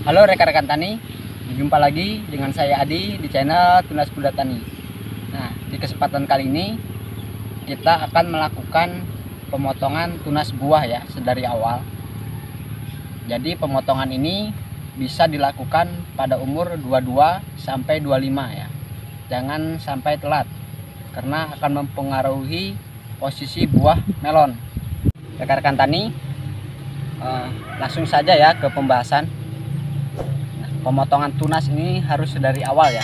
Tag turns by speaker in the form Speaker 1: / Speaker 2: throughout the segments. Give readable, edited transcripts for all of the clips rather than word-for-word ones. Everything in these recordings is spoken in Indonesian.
Speaker 1: Halo rekan-rekan tani, jumpa lagi dengan saya Adi di channel Tunas Muda Tani. Nah, di kesempatan kali ini kita akan melakukan pemotongan tunas buah ya sedari awal. Jadi pemotongan ini bisa dilakukan pada umur 22 sampai 25 ya. Jangan sampai telat karena akan mempengaruhi posisi buah melon. Rekan-rekan tani, langsung saja ya ke pembahasan. Pemotongan tunas ini harus dari awal ya,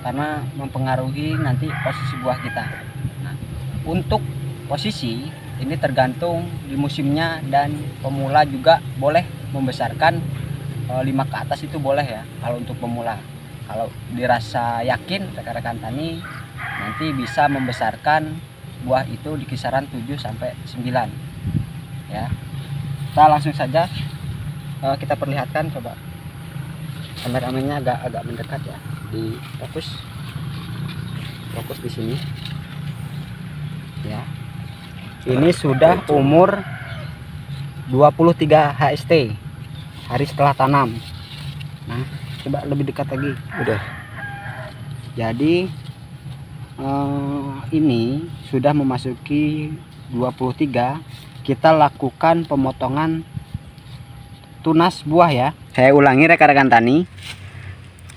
Speaker 1: karena mempengaruhi nanti posisi buah kita. Nah, untuk posisi ini tergantung di musimnya, dan pemula juga boleh membesarkan 5 ke atas itu boleh ya kalau untuk pemula. Kalau dirasa yakin rekan-rekan tani nanti bisa membesarkan buah itu di kisaran 7 sampai 9 ya. Kita langsung saja kita perlihatkan, coba kameramennya agak mendekat ya, di fokus di sini ya. Ini sudah umur 23 HST hari setelah tanam. Nah, coba lebih dekat lagi. Udah. Jadi ini sudah memasuki 23. Kita lakukan pemotongan tunas buah ya. Saya ulangi rekan-rekan tani.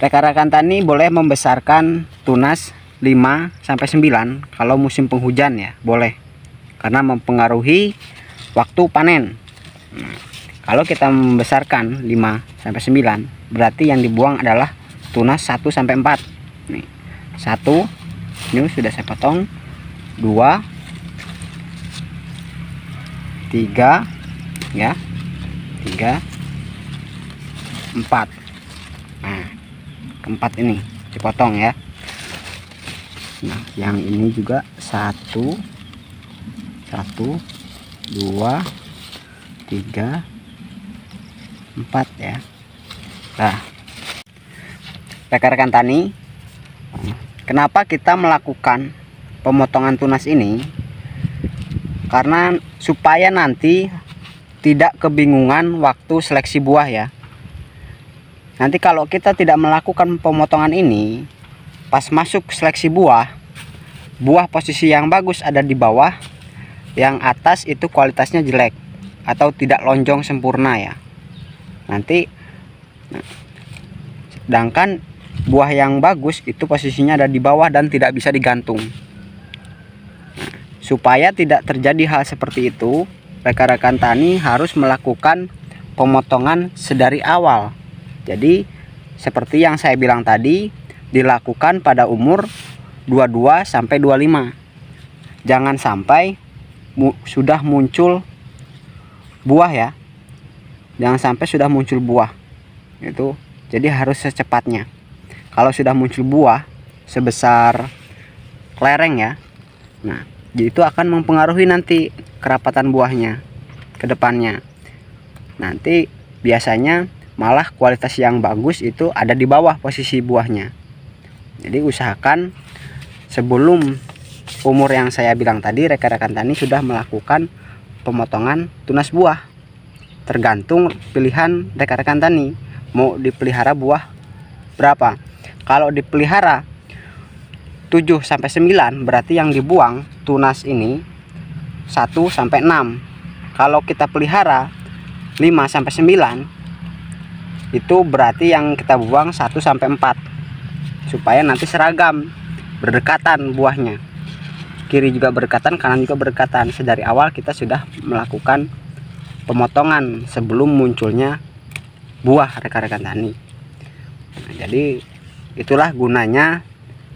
Speaker 1: Rekan-rekan tani boleh membesarkan tunas 5 sampai 9 kalau musim penghujan ya, boleh. Karena mempengaruhi waktu panen. Nah, kalau kita membesarkan 5 sampai 9, berarti yang dibuang adalah tunas 1 sampai 4. Nih. 1 ini sudah saya potong. 2 3 ya. 3 4. Nah, keempat ini dipotong ya. Nah, yang ini juga 1 2 3 4 ya. Nah, rekan-rekan tani, kenapa kita melakukan pemotongan tunas ini? Karena supaya nanti tidak kebingungan waktu seleksi buah ya. Nanti kalau kita tidak melakukan pemotongan ini, pas masuk seleksi buah posisi yang bagus ada di bawah, yang atas itu kualitasnya jelek atau tidak lonjong sempurna ya. Nanti sedangkan buah yang bagus itu posisinya ada di bawah dan tidak bisa digantung. Supaya tidak terjadi hal seperti itu, rekan-rekan tani harus melakukan pemotongan sedari awal. Jadi seperti yang saya bilang tadi, dilakukan pada umur 22 sampai 25. Jangan sampai sudah muncul buah ya. Jangan sampai sudah muncul buah. Itu jadi harus secepatnya. Kalau sudah muncul buah sebesar lereng ya. Nah, itu akan mempengaruhi nanti kerapatan buahnya ke depannya. Nanti biasanya malah kualitas yang bagus itu ada di bawah posisi buahnya. Jadi usahakan sebelum umur yang saya bilang tadi, rekan-rekan tani sudah melakukan pemotongan tunas buah. Tergantung pilihan rekan-rekan tani mau dipelihara buah berapa. Kalau dipelihara 7 sampai 9, berarti yang dibuang tunas ini 1 sampai 6. Kalau kita pelihara 5 sampai 9, itu berarti yang kita buang 1 sampai 4. Supaya nanti seragam, berdekatan buahnya. Kiri juga berdekatan, kanan juga berdekatan. Sedari awal kita sudah melakukan pemotongan sebelum munculnya buah rekan-rekan tani. Nah, jadi itulah gunanya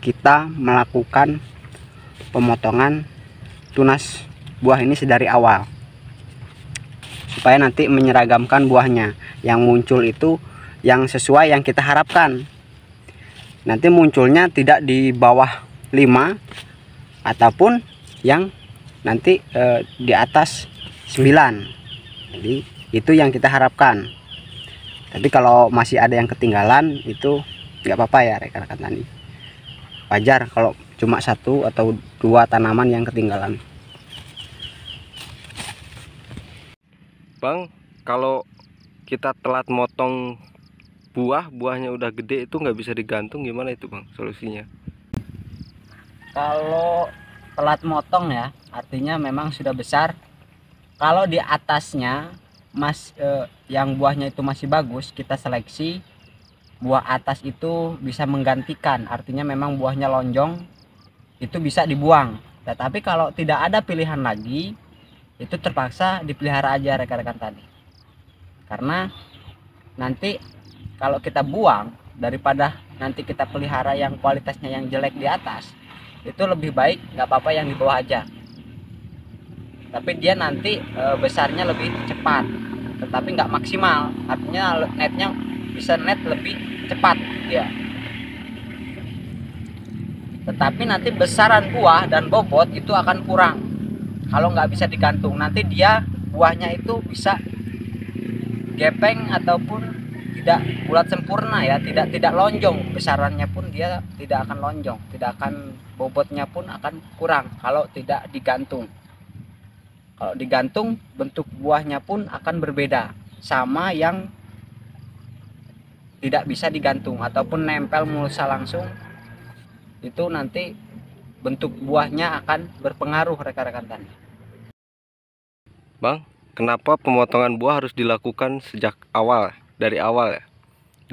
Speaker 1: kita melakukan pemotongan tunas buah ini sedari awal. Supaya nanti menyeragamkan buahnya, yang muncul itu yang sesuai yang kita harapkan. Nanti munculnya tidak di bawah 5 ataupun yang nanti di atas 9. Jadi itu yang kita harapkan. Tapi kalau masih ada yang ketinggalan itu nggak apa-apa ya rekan-rekan tani. Wajar kalau cuma 1 atau 2 tanaman yang ketinggalan.
Speaker 2: Bang, kalau kita telat motong buahnya udah gede itu nggak bisa digantung, gimana itu Bang solusinya?
Speaker 1: Kalau telat motong ya, artinya memang sudah besar. Kalau di atasnya yang buahnya itu masih bagus, kita seleksi buah atas itu bisa menggantikan, artinya memang buahnya lonjong, itu bisa dibuang. Tetapi kalau tidak ada pilihan lagi, itu terpaksa dipelihara aja rekan-rekan tani. Karena nanti kalau kita buang, daripada nanti kita pelihara yang kualitasnya yang jelek di atas, itu lebih baik nggak apa-apa yang di bawah aja. Tapi dia nanti besarnya lebih cepat, tetapi nggak maksimal, artinya netnya bisa net lebih cepat ya. Tetapi nanti besaran buah dan bobot itu akan kurang kalau nggak bisa digantung. Nanti dia buahnya itu bisa gepeng ataupun tidak bulat sempurna ya, tidak lonjong, besarannya pun dia tidak akan lonjong, tidak akan, bobotnya pun akan kurang kalau tidak digantung. Kalau digantung, bentuk buahnya pun akan berbeda sama yang tidak bisa digantung ataupun nempel mulsa langsung, itu nanti bentuk buahnya akan berpengaruh rekan-rekan tani.
Speaker 2: Bang, kenapa pemotongan buah harus dilakukan sejak awal, dari awal ya?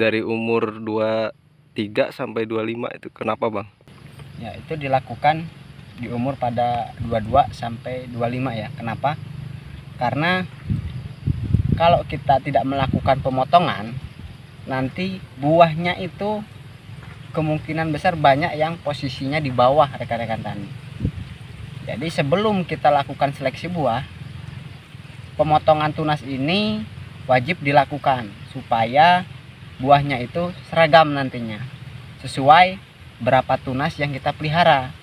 Speaker 2: Dari umur 23 sampai 25 itu kenapa Bang?
Speaker 1: Ya, itu dilakukan di umur pada 22 sampai 25 ya. Kenapa? Karena kalau kita tidak melakukan pemotongan, nanti buahnya itu kemungkinan besar banyak yang posisinya di bawah rekan-rekan tani. Jadi sebelum kita lakukan seleksi buah, pemotongan tunas ini wajib dilakukan supaya buahnya itu seragam nantinya, sesuai berapa tunas yang kita pelihara.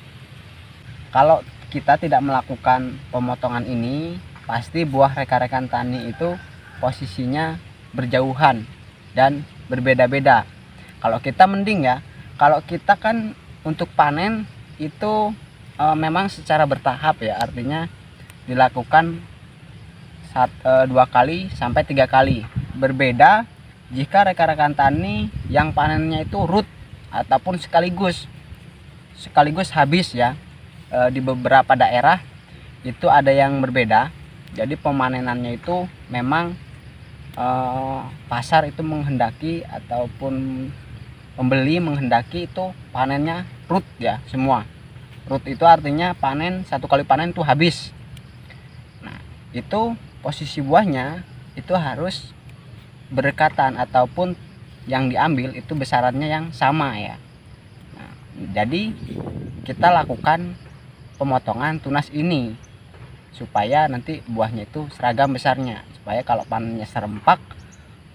Speaker 1: Kalau kita tidak melakukan pemotongan ini, pasti buah rekan-rekan tani itu posisinya berjauhan dan berbeda-beda. Kalau kita mending ya, kalau kita kan untuk panen itu memang secara bertahap ya, artinya dilakukan 2 kali sampai 3 kali. Berbeda jika rekan-rekan tani yang panennya itu root ataupun sekaligus habis ya. Di beberapa daerah itu ada yang berbeda. Jadi pemanenannya itu memang pasar itu menghendaki ataupun pembeli menghendaki itu panennya root ya semua. Root itu artinya panen, 1 kali panen itu habis. Nah, itu posisi buahnya itu harus berdekatan ataupun yang diambil itu besarannya yang sama ya. Nah, jadi kita lakukan pemotongan tunas ini supaya nanti buahnya itu seragam besarnya, supaya kalau panennya serempak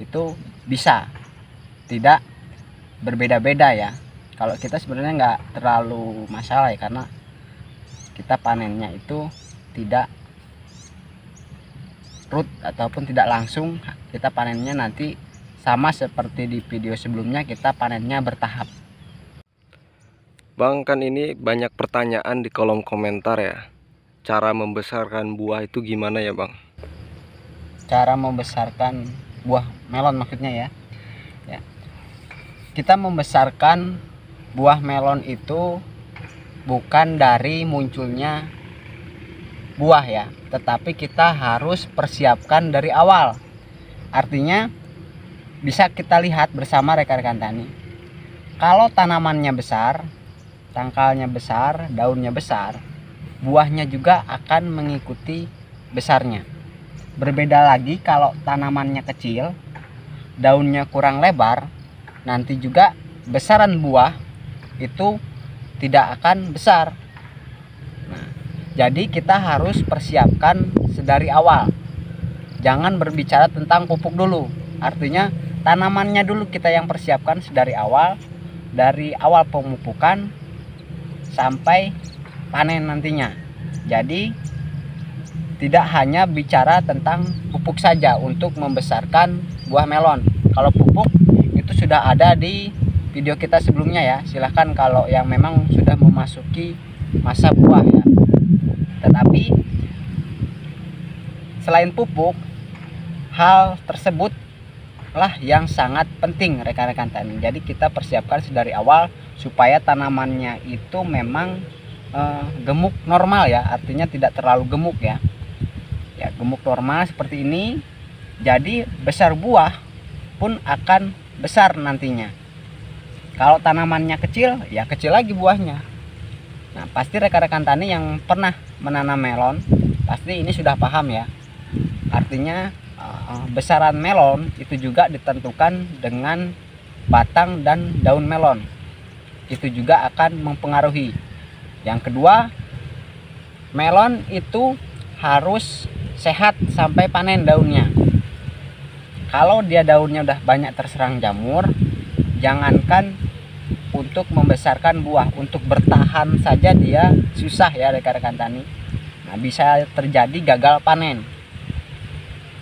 Speaker 1: itu bisa tidak berbeda-beda ya. Kalau kita sebenarnya nggak terlalu masalah ya, karena kita panennya itu tidak root ataupun tidak langsung, kita panennya nanti sama seperti di video sebelumnya, kita panennya bertahap.
Speaker 2: Bang, kan ini banyak pertanyaan di kolom komentar ya. Cara membesarkan buah itu gimana ya Bang?
Speaker 1: Cara membesarkan buah melon maksudnya ya. Ya. Kita membesarkan buah melon itu bukan dari munculnya buah ya, tetapi kita harus persiapkan dari awal. Artinya bisa kita lihat bersama rekan-rekan tani. Kalau tanamannya besar, tangkalnya besar, daunnya besar, buahnya juga akan mengikuti besarnya. Berbeda lagi kalau tanamannya kecil, daunnya kurang lebar, nanti juga besaran buah itu tidak akan besar. Nah, jadi kita harus persiapkan sedari awal. Jangan berbicara tentang pupuk dulu. Artinya tanamannya dulu kita yang persiapkan sedari awal, dari awal pemupukan sampai panen nantinya. Jadi tidak hanya bicara tentang pupuk saja untuk membesarkan buah melon. Kalau pupuk itu sudah ada di video kita sebelumnya ya. Silahkan kalau yang memang sudah memasuki masa buah ya. Tetapi selain pupuk, hal tersebut lah yang sangat penting rekan-rekan tani. Jadi kita persiapkan sedari awal supaya tanamannya itu memang gemuk normal ya, artinya tidak terlalu gemuk ya. Ya, gemuk normal seperti ini. Jadi besar buah pun akan besar nantinya. Kalau tanamannya kecil, ya kecil lagi buahnya. Nah, pasti rekan-rekan tani yang pernah menanam melon pasti ini sudah paham ya. Artinya besaran melon itu juga ditentukan dengan batang dan daun melon. Itu juga akan mempengaruhi. Yang kedua, melon itu harus sehat sampai panen daunnya. Kalau dia daunnya udah banyak terserang jamur, jangankan untuk membesarkan buah, untuk bertahan saja dia susah ya rekan-rekan tani. Nah, bisa terjadi gagal panen.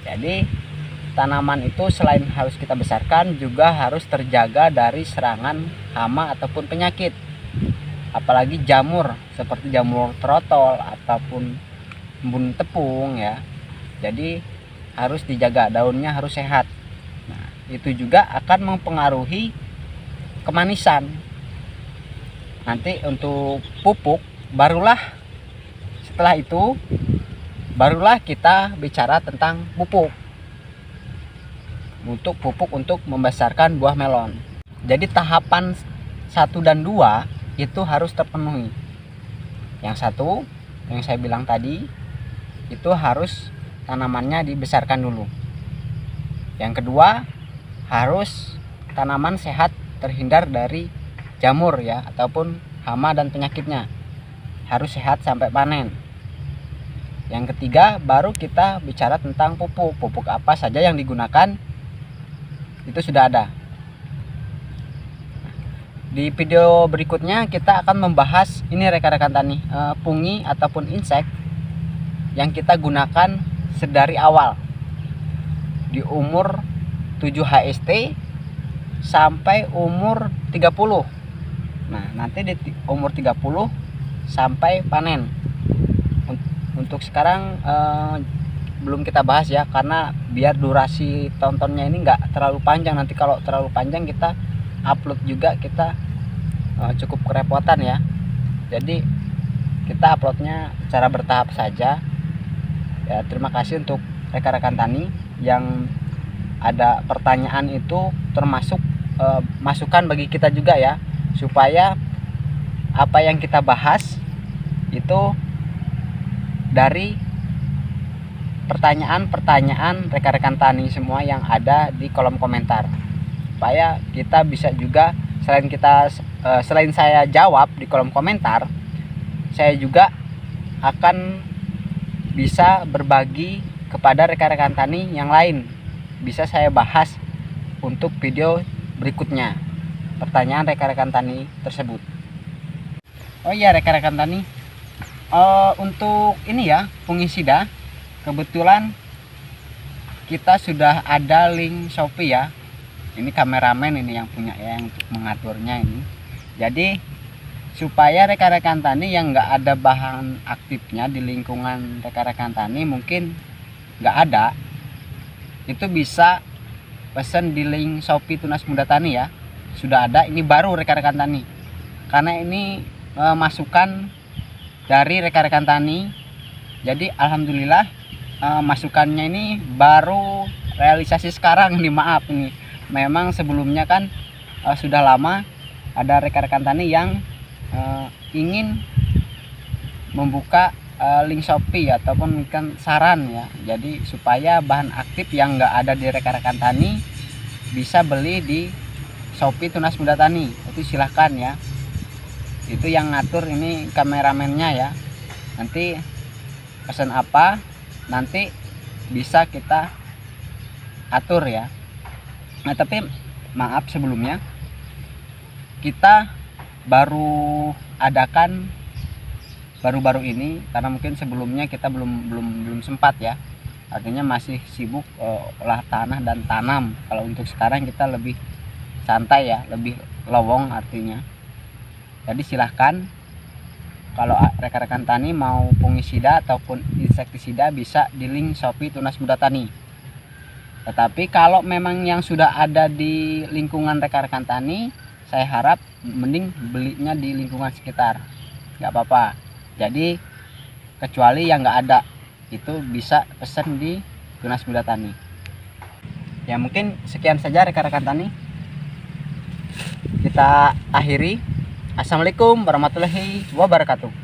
Speaker 1: Jadi tanaman itu selain harus kita besarkan, juga harus terjaga dari serangan hama ataupun penyakit. Apalagi jamur seperti jamur trotol ataupun embun tepung ya. Jadi harus dijaga, daunnya harus sehat. Nah, itu juga akan mempengaruhi kemanisan. Nanti untuk pupuk setelah itu barulah kita bicara tentang pupuk. Untuk pupuk untuk membesarkan buah melon. Jadi tahapan 1 dan 2 itu harus terpenuhi. Yang satu, yang saya bilang tadi, itu harus tanamannya dibesarkan dulu. Yang kedua, harus tanaman sehat, terhindar dari jamur ya, ataupun hama dan penyakitnya. Harus sehat sampai panen. Yang ketiga, baru kita bicara tentang pupuk. Pupuk apa saja yang digunakan, itu sudah ada. Di video berikutnya kita akan membahas ini rekan-rekan tani, fungi ataupun insek yang kita gunakan sedari awal di umur 7 HST sampai umur 30. Nah, nanti di umur 30 sampai panen. Untuk sekarang belum kita bahas ya, karena biar durasi tontonnya ini enggak terlalu panjang. Nanti kalau terlalu panjang kita upload juga kita cukup kerepotan ya. Jadi kita uploadnya secara bertahap saja ya. Terima kasih untuk rekan-rekan tani yang ada pertanyaan, itu termasuk masukan bagi kita juga ya, supaya apa yang kita bahas itu dari pertanyaan-pertanyaan rekan-rekan tani semua yang ada di kolom komentar, supaya kita bisa juga selain saya jawab di kolom komentar, saya juga akan bisa berbagi kepada rekan-rekan tani yang lain. Bisa saya bahas untuk video berikutnya pertanyaan rekan-rekan tani tersebut. Oh iya rekan-rekan tani, untuk ini ya, fungisida, kebetulan kita sudah ada link Shopee ya. Ini kameramen ini yang punya ya, yang untuk mengaturnya ini. Jadi supaya rekan-rekan tani yang nggak ada bahan aktifnya di lingkungan rekan-rekan tani, mungkin nggak ada, itu bisa pesan di link Shopee Tunas Muda Tani ya. Sudah ada, ini baru rekan-rekan tani, karena ini masukan dari rekan-rekan tani. Jadi alhamdulillah masukannya ini baru realisasi sekarang nih, maaf ini. Memang sebelumnya kan sudah lama ada rekan-rekan tani yang ingin membuka link Shopee ataupun memberikan saran ya. Jadi supaya bahan aktif yang enggak ada di rekan-rekan tani bisa beli di Shopee Tunas Muda Tani. Itu silahkan ya. Itu yang ngatur ini kameramennya ya. Nanti pesan apa nanti bisa kita atur ya. Nah, tapi maaf sebelumnya, kita baru adakan baru-baru ini, karena mungkin sebelumnya kita belum sempat ya. Artinya masih sibuk olah tanah dan tanam. Kalau untuk sekarang kita lebih santai ya, lebih lowong artinya. Jadi silahkan kalau rekan-rekan tani mau fungisida ataupun insektisida bisa di link Shopee Tunas Muda Tani. Tetapi kalau memang yang sudah ada di lingkungan rekan-rekan tani, saya harap mending belinya di lingkungan sekitar, nggak apa-apa. Jadi kecuali yang nggak ada itu bisa pesan di Tunas Muda Tani. Ya mungkin sekian saja rekan-rekan tani, kita akhiri. Assalamualaikum warahmatullahi wabarakatuh.